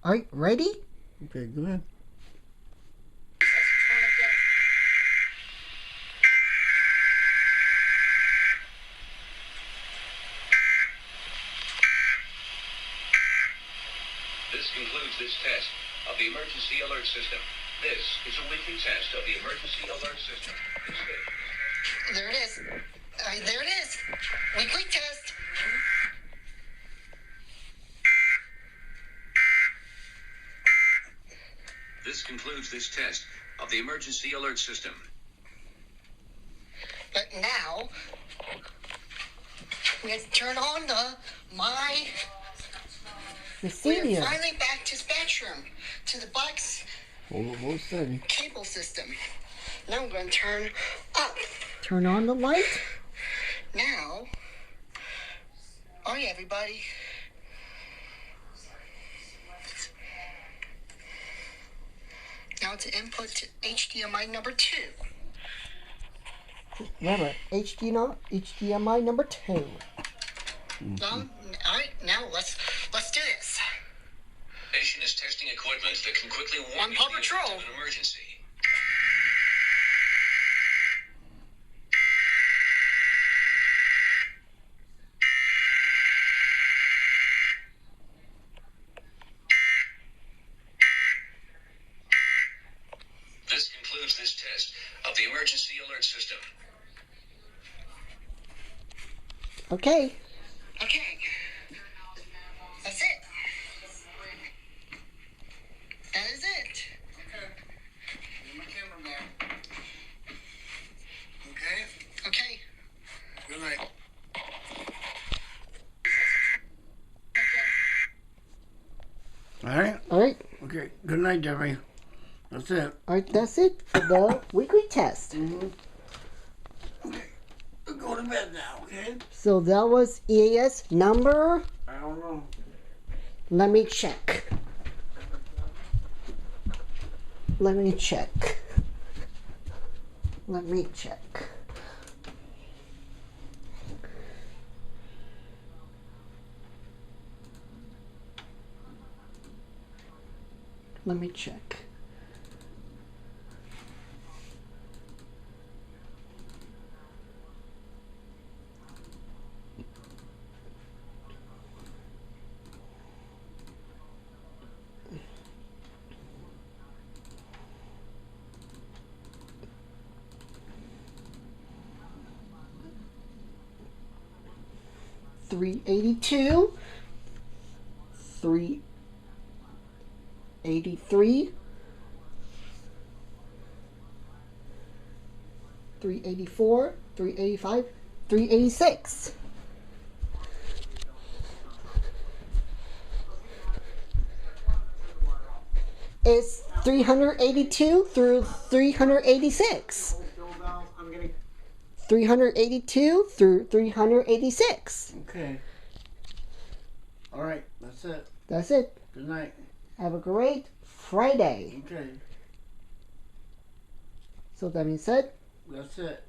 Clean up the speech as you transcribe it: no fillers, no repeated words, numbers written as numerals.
All right, ready? Okay, go ahead. This concludes this test of the emergency alert system. This is a weekly test of the emergency alert system. There it is. All right, there it is. Weekly test. This concludes this test of the emergency alert system. But now, we have to turn on my... We're finally back to Spectrum, to the box cable system. Now I'm going to turn up. Turn on the light. Now, all right, everybody. Now to input to HDMI number 2. Remember, HDMI number 2. All right, now let's do this. Station is testing equipment that can quickly warn On Paw Patrol. of an emergency. This concludes this test of the emergency alert system. Okay. That's it. That is it. Okay. My cameraman. Okay? Okay. Good night. All right? Okay. Good night, Jeffrey. That's it. All right, that's it for the weekly test. Okay. Go to bed now, okay? So that was EAS number... I don't know. Let me check. Let me check. $382, $383, $384, $385, $386. It's 382 through 386. 382 through 386. Okay. All right. That's it. That's it. Good night. Have a great Friday. Okay. So that being said, That's it.